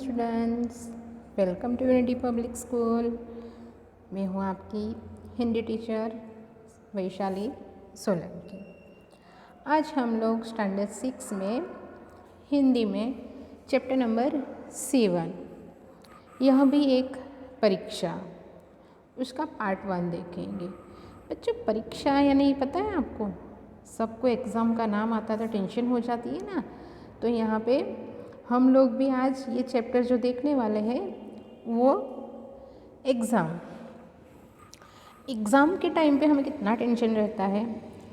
Students, welcome to Unity Public School. मैं हूँ आपकी हिंदी टीचर वैशाली सोलंकी। आज हम लोग स्टैंडर्ड 6 में हिंदी में चैप्टर नंबर 7, यह भी एक परीक्षा, उसका पार्ट 1 देखेंगे। बच्चों, परीक्षा यानी पता है आपको, सबको एग्ज़ाम का नाम आता तो टेंशन हो जाती है ना। तो यहाँ पे हम लोग भी आज ये चैप्टर जो देखने वाले हैं वो एग्ज़ाम के टाइम पे हमें कितना टेंशन रहता है।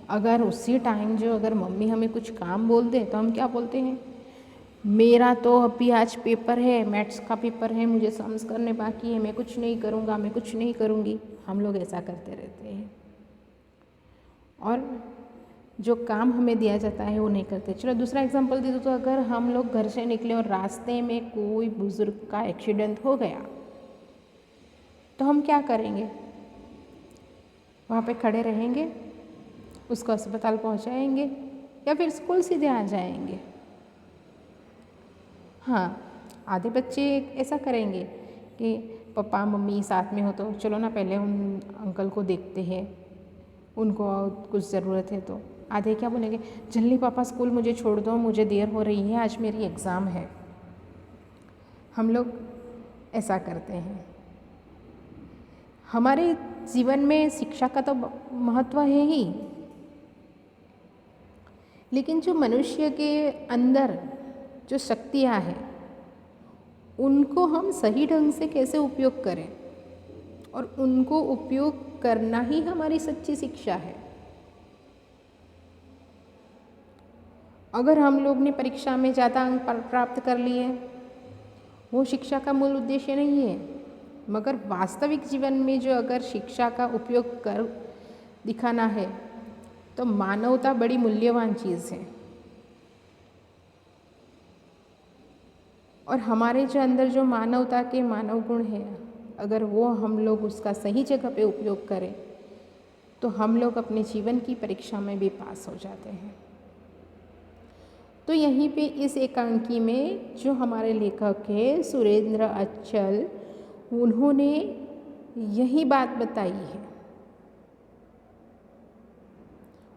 अगर उसी टाइम अगर मम्मी हमें कुछ काम बोल दे तो हम क्या बोलते हैं, मेरा तो अभी आज पेपर है, मैथ्स का पेपर है, मुझे सम्स करने बाकी है, मैं कुछ नहीं करूँगा, मैं कुछ नहीं करूँगी। हम लोग ऐसा करते रहते हैं और जो काम हमें दिया जाता है वो नहीं करते। चलो दूसरा एग्जांपल दे दो, तो अगर हम लोग घर से निकले और रास्ते में कोई बुज़ुर्ग का एक्सीडेंट हो गया तो हम क्या करेंगे? वहाँ पे खड़े रहेंगे, उसको अस्पताल पहुँचाएंगे या फिर स्कूल सीधे आ जाएंगे? हाँ, आधे बच्चे ऐसा करेंगे कि पापा मम्मी साथ में हो तो चलो ना पहले उन अंकल को देखते हैं, उनको कुछ ज़रूरत है तो। आधे क्या बोलेंगे, जल्दी पापा स्कूल मुझे छोड़ दो, मुझे देर हो रही है, आज मेरी एग्ज़ाम है। हम लोग ऐसा करते हैं। हमारे जीवन में शिक्षा का तो महत्व है ही, लेकिन जो मनुष्य के अंदर जो शक्तियाँ हैं उनको हम सही ढंग से कैसे उपयोग करें, और उनको उपयोग करना ही हमारी सच्ची शिक्षा है। अगर हम लोग ने परीक्षा में ज़्यादा अंक प्राप्त कर लिए, वो शिक्षा का मूल उद्देश्य नहीं है। मगर वास्तविक जीवन में जो अगर शिक्षा का उपयोग कर दिखाना है तो मानवता बड़ी मूल्यवान चीज़ है। और हमारे जो अंदर जो मानवता के मानव गुण है, अगर वो हम लोग उसका सही जगह पे उपयोग करें तो हम लोग अपने जीवन की परीक्षा में भी पास हो जाते हैं। तो यहीं पे इस एकांकी में जो हमारे लेखक है सुरेंद्र अचल, उन्होंने यही बात बताई है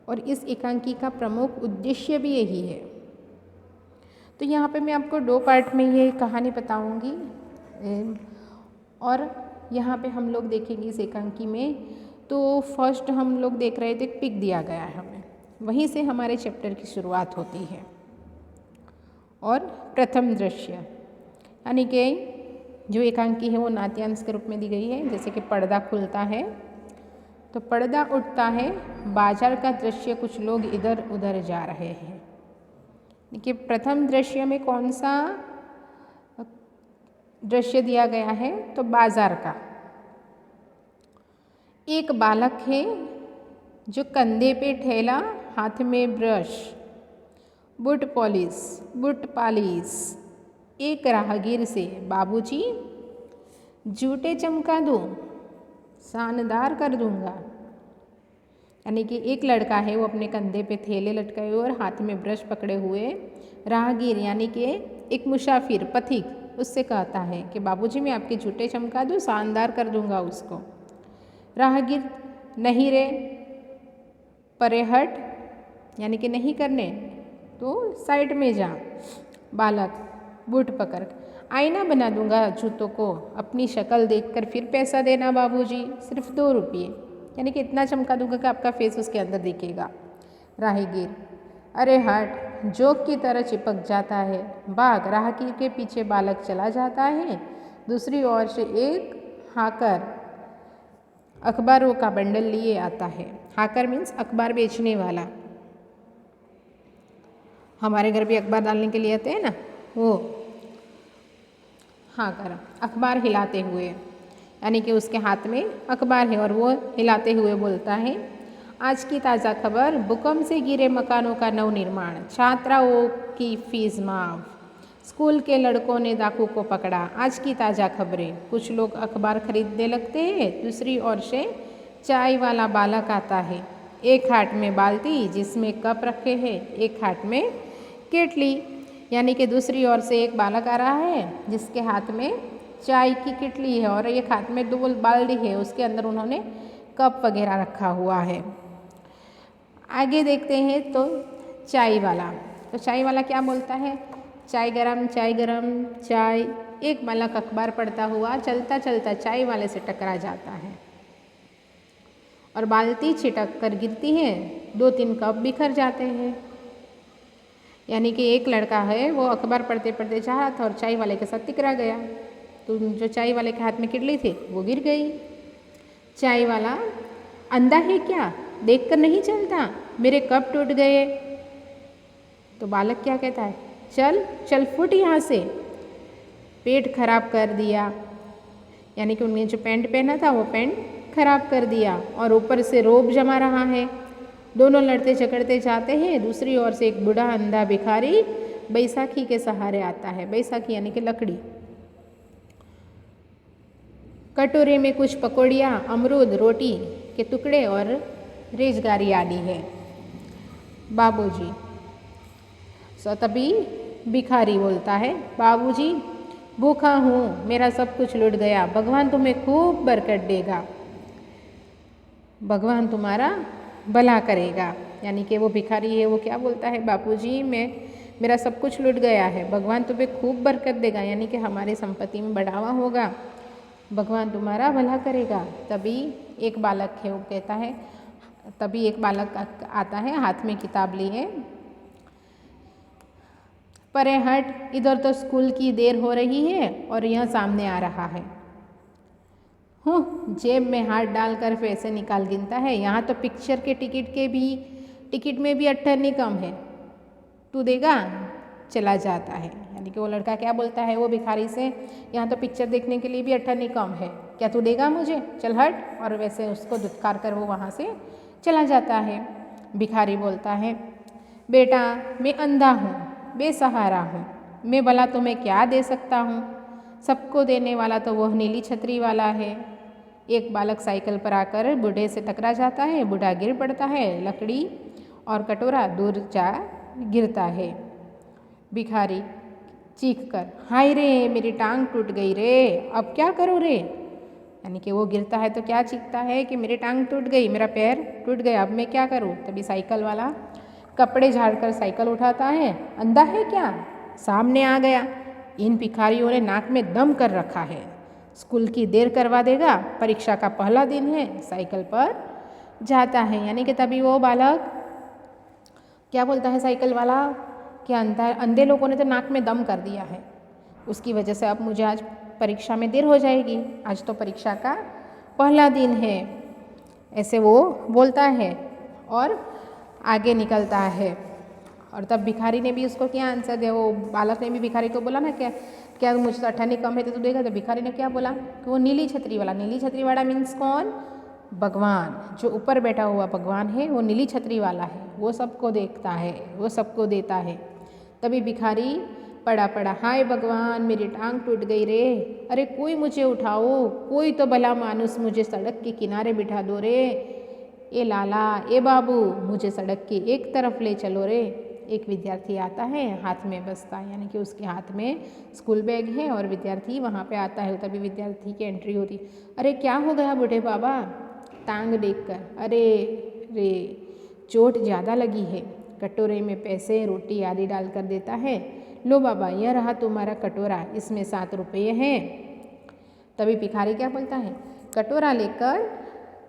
और इस एकांकी का प्रमुख उद्देश्य भी यही है। तो यहाँ पे मैं आपको 2 पार्ट में ये कहानी बताऊंगी और यहाँ पे हम लोग देखेंगे इस एकांकी में। तो फर्स्ट हम लोग देख रहे थे, पिक दिया गया है हमें, वहीं से हमारे चैप्टर की शुरुआत होती है। और प्रथम दृश्य यानी कि जो एकांकी है वो नाट्यांश के रूप में दी गई है। जैसे कि पर्दा खुलता है तो पर्दा उठता है, बाजार का दृश्य, कुछ लोग इधर उधर जा रहे हैं। देखिए प्रथम दृश्य में कौन सा दृश्य दिया गया है, तो बाजार का। एक बालक है जो कंधे पे ठेला, हाथ में ब्रश, बूट पालिश। एक राहगीर से, बाबूजी जूते चमका दूँ, शानदार कर दूंगा। यानी कि एक लड़का है वो अपने कंधे पे थैले लटकाए हुए और हाथ में ब्रश पकड़े हुए राहगीर यानी कि एक मुसाफिर पथिक उससे कहता है कि बाबूजी मैं आपके जूते चमका दूँ, शानदार कर दूंगा उसको। राहगीर, नहीं रे, परे हट, यानी कि नहीं करने, तो साइड में जा। बालक, बूट पकड़, आईना बना दूंगा जूतों को, अपनी शक्ल देखकर फिर पैसा देना बाबूजी, सिर्फ 2 रुपये, यानी कि इतना चमका दूंगा कि आपका फेस उसके अंदर दिखेगा। राहगीर, अरे हट, जोक की तरह चिपक जाता है। भाग। राहगीर के पीछे बालक चला जाता है। दूसरी ओर से एक हाकर अखबारों का बंडल लिए आता है। हाकर मीन्स अखबार बेचने वाला। हमारे घर भी अखबार डालने के लिए आते हैं ना, वो हाकर अखबार हिलाते हुए, यानी कि उसके हाथ में अखबार है और वो हिलाते हुए बोलता है, आज की ताज़ा खबर, भूकंप से गिरे मकानों का नवनिर्माण, छात्राओं की फीस माफ, स्कूल के लड़कों ने डाकू को पकड़ा। आज की ताज़ा खबरें। कुछ लोग अखबार खरीदने लगते हैं। दूसरी ओर से चाय वाला बालक आता है, एक हाथ में बाल्टी जिसमें कप रखे हैं, एक हाथ में केटली। यानी कि दूसरी ओर से एक बालक आ रहा है जिसके हाथ में चाय की किटली है और एक हाथ में 2 बाल्टी है, उसके अंदर उन्होंने कप वगैरह रखा हुआ है। आगे देखते हैं तो चाय वाला, तो चाय वाला क्या बोलता है, चाय गरम चाय। एक बालक अखबार पढ़ता हुआ चलता चलता चाय वाले से टकरा जाता है और बाल्टी छिटक कर गिरती है, 2-3 कप बिखर जाते हैं। यानी कि एक लड़का है वो अखबार पढ़ते पढ़ते जा रहा था और चाय वाले के साथ टकरा गया, तो जो चाय वाले के हाथ में किटली थी वो गिर गई। चाय वाला अंधा है क्या, देख कर नहीं चलता, मेरे कप टूट गए। तो बालक क्या कहता है, चल चल फुट यहाँ से, पेट खराब कर दिया। यानी कि उन्होंने जो पैंट पहना था वो पैंट खराब कर दिया और ऊपर से रोब जमा रहा है। दोनों लड़ते झगड़ते जाते हैं। दूसरी ओर से एक बूढ़ा अंधा भिखारी बैसाखी के सहारे आता है। बैसाखी यानी कि लकड़ी। कटोरे में कुछ पकौड़ियाँ, अमरूद, रोटी के टुकड़े और रेजगारी आदि है। बाबूजी। तभी भिखारी बोलता है, बाबूजी भूखा हूँ, मेरा सब कुछ लुट गया, भगवान तुम्हें खूब बरकत देगा, भगवान तुम्हारा भला करेगा। यानी कि वो भिखारी है वो क्या बोलता है, बापूजी मेरा सब कुछ लुट गया है, भगवान तुम्हें खूब बरकत देगा, यानी कि हमारी संपत्ति में बढ़ावा होगा, भगवान तुम्हारा भला करेगा। तभी एक बालक है वो कहता है, तभी एक बालक आता है हाथ में किताब लिए, परे हट, इधर तो स्कूल की देर हो रही है और यह सामने आ रहा है। जेब में हाथ डालकर पैसे निकाल गिनता है, यहाँ तो पिक्चर के टिकट में भी 18 कम है, तू देगा, चला जाता है। यानी कि वो लड़का क्या बोलता है वो भिखारी से, यहाँ तो पिक्चर देखने के लिए भी 18 कम है, क्या तू देगा मुझे, चल हट। और वैसे उसको धुतकार कर वो वहाँ से चला जाता है। भिखारी बोलता है, बेटा मैं अंधा हूँ, बेसहारा हूँ, मैं भला तुम्हें क्या दे सकता हूँ, सबको देने वाला तो वह नीली छतरी वाला है। एक बालक साइकिल पर आकर बूढ़े से टकरा जाता है, बूढ़ा गिर पड़ता है, लकड़ी और कटोरा दूर जा गिरता है। भिखारी चीख कर, हाय रे मेरी टांग टूट गई रे, अब क्या करूँ रे। यानी कि वो गिरता है तो क्या चीखता है कि मेरी टांग टूट गई, मेरा पैर टूट गया, अब मैं क्या करूँ। तभी साइकिल वाला कपड़े झाड़कर साइकिल उठाता है, अंधा है क्या, सामने आ गया, इन भिखारियों ने नाक में दम कर रखा है, स्कूल की देर करवा देगा, परीक्षा का पहला दिन है, साइकिल पर जाता है। यानी कि तभी वो बालक क्या बोलता है साइकिल वाला कि अंधे लोगों ने तो नाक में दम कर दिया है, उसकी वजह से अब मुझे आज परीक्षा में देर हो जाएगी, आज तो परीक्षा का पहला दिन है, ऐसे वो बोलता है और आगे निकलता है। और तब भिखारी ने भी उसको क्या आंसर दिया, वो बालक ने भी भिखारी को बोला ना क्या मुझसे 18 कम है तो तू देगा, तो भिखारी ने क्या बोला कि वो नीली छतरी वाला मीन्स कौन, भगवान, जो ऊपर बैठा हुआ भगवान है वो नीली छतरी वाला है, वो सबको देखता है, वो सबको देता है। तभी भिखारी पड़ा, हाय भगवान मेरी टांग टूट गई रे, अरे कोई मुझे उठाओ, कोई तो भला मानुस मुझे सड़क के किनारे बिठा दो रे, ए लाला ए बाबू मुझे सड़क के एक तरफ ले चलो रे। एक विद्यार्थी आता है, हाथ में बस्ता, यानी कि उसके हाथ में स्कूल बैग है और विद्यार्थी वहाँ पे आता है। तभी विद्यार्थी की एंट्री होती, अरे क्या हो गया बूढ़े बाबा, टांग देखकर, अरे रे चोट ज़्यादा लगी है। कटोरे में पैसे रोटी आदि डाल कर देता है, लो बाबा यह रहा तुम्हारा कटोरा, इसमें 7 रुपये हैं। तभी भिखारी क्या बोलता है, कटोरा लेकर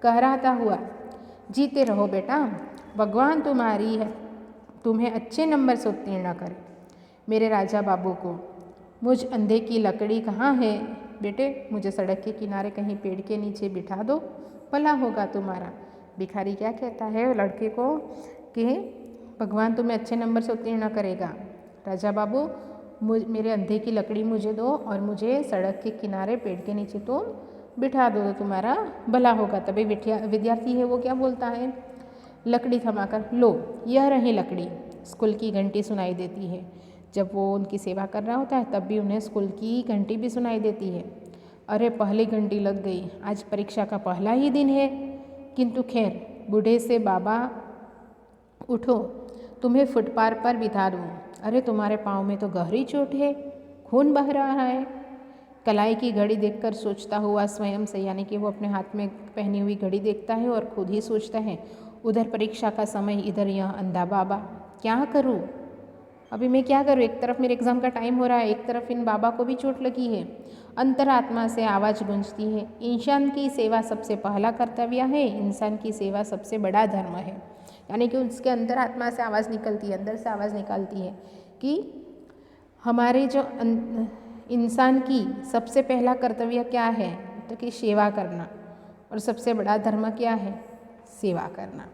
कहराता हुआ, जीते रहो बेटा, भगवान तुम्हारी है, तुम्हें अच्छे नंबर से उत्तीर्ण करे। मेरे राजा बाबू को मुझ अंधे की लकड़ी कहाँ है, बेटे मुझे सड़क के किनारे कहीं पेड़ के नीचे बिठा दो, भला होगा तुम्हारा। भिखारी क्या कहता है लड़के को कि भगवान तुम्हें अच्छे नंबर से उत्तीर्ण करेगा, राजा बाबू मेरे अंधे की लकड़ी मुझे दो और मुझे सड़क के किनारे पेड़ के नीचे तुम बिठा दो तो तुम्हारा भला होगा। तभी विद्यार्थी है वो क्या बोलता है, लकड़ी थमाकर, लो यह रही लकड़ी। स्कूल की घंटी सुनाई देती है, जब वो उनकी सेवा कर रहा होता है तब भी उन्हें स्कूल की घंटी भी सुनाई देती है। अरे पहली घंटी लग गई, आज परीक्षा का पहला ही दिन है, किंतु खैर बूढ़े से, बाबा उठो तुम्हें फुटपाथ पर बिठा दूँ। अरे तुम्हारे पाँव में तो गहरी चोट है, खून बह रहा है। कलाई की घड़ी देखकर सोचता हुआ स्वयं से, यानी कि वो अपने हाथ में पहनी हुई घड़ी देखता है और खुद ही सोचता है, उधर परीक्षा का समय, इधर यह अंधा बाबा, क्या करूँ अभी मैं, क्या करूँ। एक तरफ मेरे एग्ज़ाम का टाइम हो रहा है, एक तरफ इन बाबा को भी चोट लगी है। अंतरात्मा से आवाज़ गूंजती है, इंसान की सेवा सबसे पहला कर्तव्य है, इंसान की सेवा सबसे बड़ा धर्म है। यानी कि उसके अंतरात्मा से आवाज़ निकलती है, अंदर से आवाज़ निकलती है कि हमारे जो इंसान की सबसे पहला कर्तव्य क्या है, तो कि सेवा करना, और सबसे बड़ा धर्म क्या है, सेवा करना।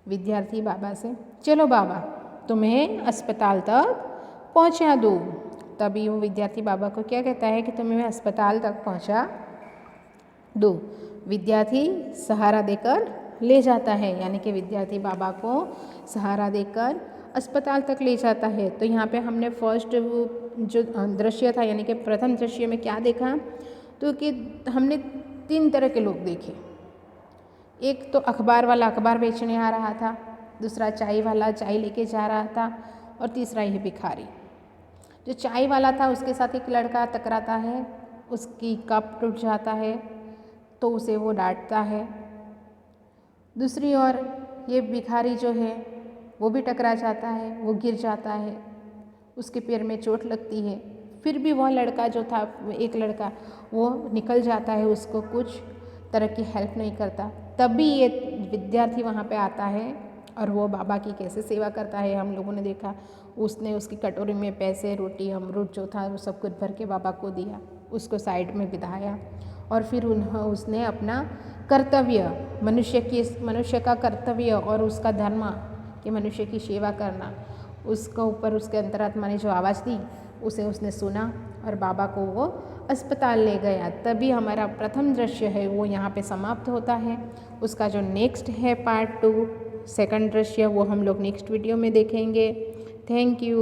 विद्यार्थी बाबा से, चलो बाबा तुम्हें अस्पताल तक पहुंचा दूँ। तभी वो विद्यार्थी बाबा को क्या कहता है कि तुम्हें अस्पताल तक पहुंचा दूँ। विद्यार्थी सहारा देकर ले जाता है, यानी कि विद्यार्थी बाबा को सहारा देकर अस्पताल तक ले जाता है। तो यहाँ पे हमने फर्स्ट जो दृश्य था, यानी कि प्रथम दृश्य में क्या देखा, तो कि हमने 3 तरह के लोग देखे। एक तो अखबार वाला अखबार बेचने आ रहा था, दूसरा चाय वाला चाय लेके जा रहा था, और तीसरा ये भिखारी। जो चाय वाला था उसके साथ एक लड़का टकराता है, उसकी कप टूट जाता है तो उसे वो डांटता है। दूसरी ओर ये भिखारी जो है वो भी टकरा जाता है, वो गिर जाता है, उसके पैर में चोट लगती है। फिर भी वह लड़का जो था, एक लड़का, वो निकल जाता है, उसको कुछ तरह की हेल्प नहीं करता। तभी ये विद्यार्थी वहाँ पे आता है और वो बाबा की कैसे सेवा करता है हम लोगों ने देखा। उसने उसकी कटोरी में पैसे, रोटी, अमरूद जो था वो सब कुछ भर के बाबा को दिया, उसको साइड में बिठाया, और फिर उसने अपना कर्तव्य, मनुष्य का कर्तव्य और उसका धर्म कि मनुष्य की सेवा करना, उसका ऊपर उसके अंतरात्मा ने जो आवाज़ दी उसे उसने सुना और बाबा को वो अस्पताल ले गया। तभी हमारा प्रथम दृश्य है वो यहाँ पे समाप्त होता है। उसका जो नेक्स्ट है पार्ट 2, सेकंड दृश्य, वो हम लोग नेक्स्ट वीडियो में देखेंगे। Thank you.